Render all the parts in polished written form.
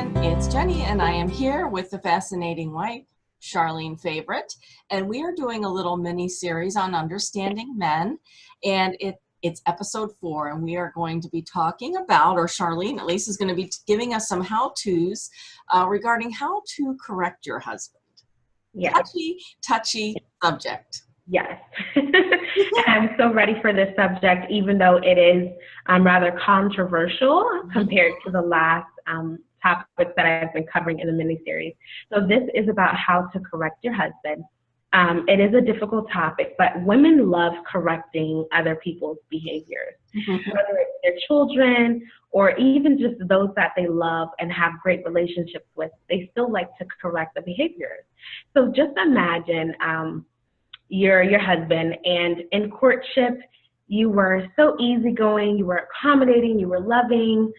everyone, it's Jenny and I am here with the fascinating wife, Charlene Favorite, and we are doing a little mini series on understanding men, and it's episode 4, and we are going to be talking about, or Charlene at least is going to be giving us some how-tos regarding how to correct your husband. Yes. Touchy subject. Yes. I'm so ready for this subject, even though it is rather controversial compared to the last topics that I've been covering in the miniseries. So this is about how to correct your husband. It is a difficult topic, but women love correcting other people's behaviors, whether it's their children or even just those that they love and have great relationships with. They still like to correct the behaviors. So just imagine you're your husband, and in courtship, you were so easygoing, you were accommodating, you were loving,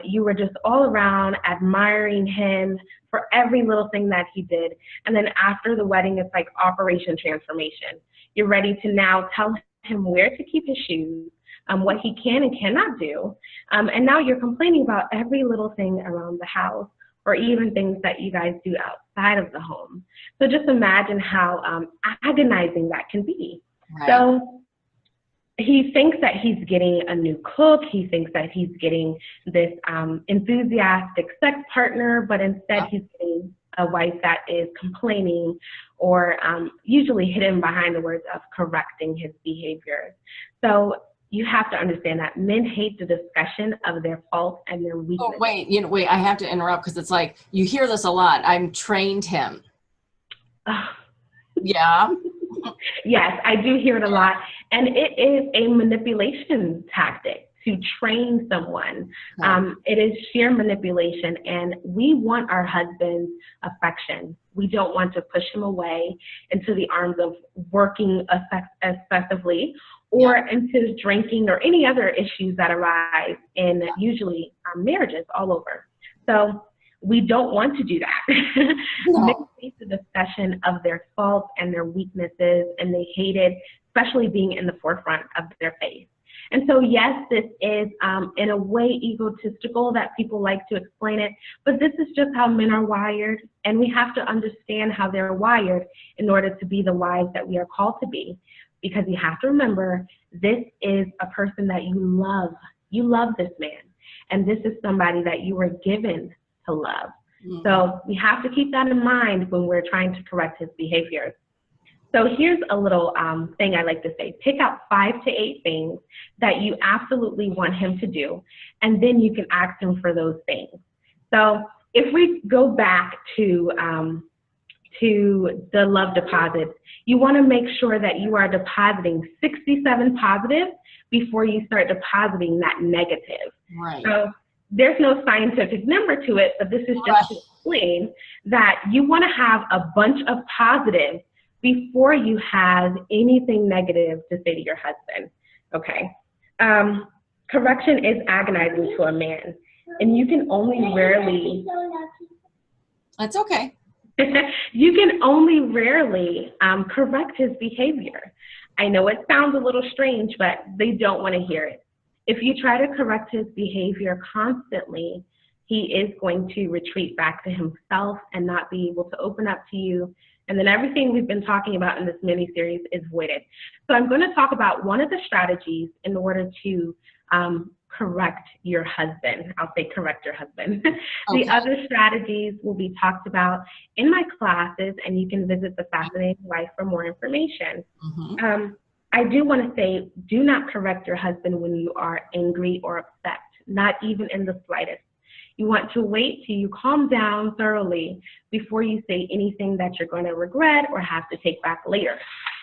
you were just all around admiring him for every little thing that he did. And then after the wedding, it's like Operation Transformation. You're ready to now tell him where to keep his shoes, what he can and cannot do. And now you're complaining about every little thing around the house, or even things that you guys do outside of the home. So just imagine how agonizing that can be. Right. So he thinks that he's getting a new cook. He thinks that he's getting this enthusiastic sex partner, but instead he's getting a wife that is complaining or usually hidden behind the words of correcting his behavior. So you have to understand that men hate the discussion of their faults and their weaknesses. Oh, wait, I have to interrupt because it's like, you hear this a lot. I'm trained him. Yeah. Yes, I do hear it a lot. And it is a manipulation tactic to train someone. It is sheer manipulation, and we want our husband's affection. We don't want to push him away into the arms of working excessively or into drinking or any other issues that arise in usually marriages all over. So we don't want to do that. Men hate the discussion of their faults and their weaknesses, and they hate it, especially being in the forefront of their faith. And so, yes, this is in a way egotistical that people like to explain it, but this is just how men are wired, and we have to understand how they're wired in order to be the wives that we are called to be. Because you have to remember, this is a person that you love. You love this man, and this is somebody that you were given to love. So we have to keep that in mind when we're trying to correct his behaviors. So here's a little thing I like to say. Pick out 5 to 8 things that you absolutely want him to do, and then you can ask him for those things. So if we go back to the love deposit, you want to make sure that you are depositing 67 positive before you start depositing that negative. Right. So there's no scientific number to it, but this is just to explain that you want to have a bunch of positives before you have anything negative to say to your husband. Okay. Correction is agonizing to a man, and you can only rarely. That's okay. You can only rarely correct his behavior. I know it sounds a little strange, but they don't want to hear it. If you try to correct his behavior constantly, he is going to retreat back to himself and not be able to open up to you. And then everything we've been talking about in this mini-series is voided. So I'm going to talk about one of the strategies in order to correct your husband. I'll say correct your husband. Okay. The other strategies will be talked about in my classes, and you can visit The Fascinating Wife for more information. I do want to say, do not correct your husband when you are angry or upset, not even in the slightest. You want to wait till you calm down thoroughly before you say anything that you're going to regret or have to take back later.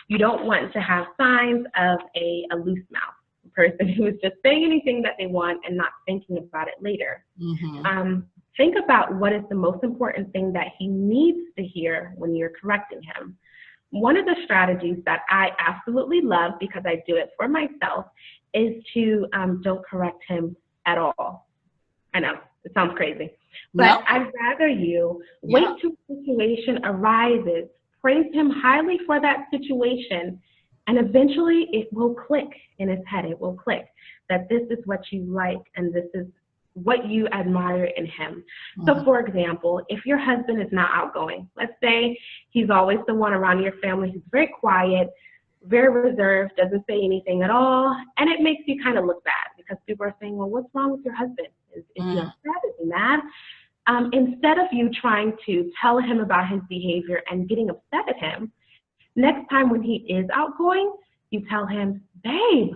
You don't want to have signs of a loose mouth, a person who is just saying anything that they want and not thinking about it later. Think about what is the most important thing that he needs to hear when you're correcting him. One of the strategies that I absolutely love, because I do it for myself, is to don't correct him at all. I know, it sounds crazy, but I'd rather you wait till the situation arises, praise him highly for that situation, and eventually it will click in his head. It will click that this is what you like, and this is what you admire in him. So for example, if your husband is not outgoing, let's say he's always the one around your family who's very quiet, very reserved, doesn't say anything at all, and it makes you kind of look bad because people are saying, well, what's wrong with your husband? Is he upset? Is he mad? Instead of you trying to tell him about his behavior and getting upset at him, next time when he is outgoing, you tell him, babe,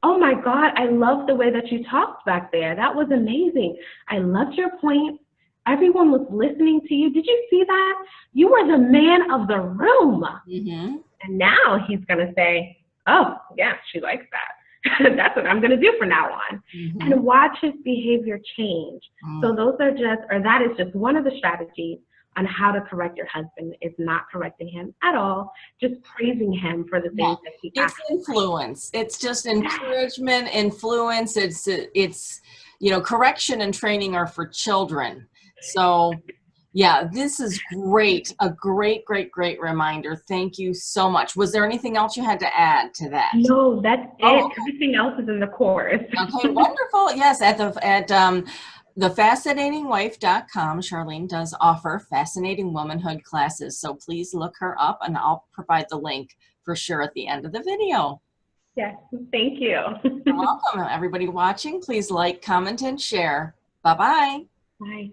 oh my God, I love the way that you talked back there. That was amazing. I loved your point. Everyone was listening to you. Did you see that? You were the man of the room. And now he's going to say, oh, yeah, she likes that. That's what I'm going to do from now on. And watch his behavior change. So those are just, or that is just one of the strategies on how to correct your husband, is not correcting him at all, just praising him for the things that he It's influence. It's just encouragement, influence. It's you know, correction and training are for children. So yeah, this is great. A great reminder. Thank you so much. Was there anything else you had to add to that? No, that's it. Okay. Everything else is in the course. Okay, wonderful. Yes, at thefascinatingwife.com, Charlene does offer fascinating womanhood classes. So please look her up, and I'll provide the link for sure at the end of the video. Yes, thank you. You're welcome. Everybody watching, please like, comment, and share. Bye-bye. Bye.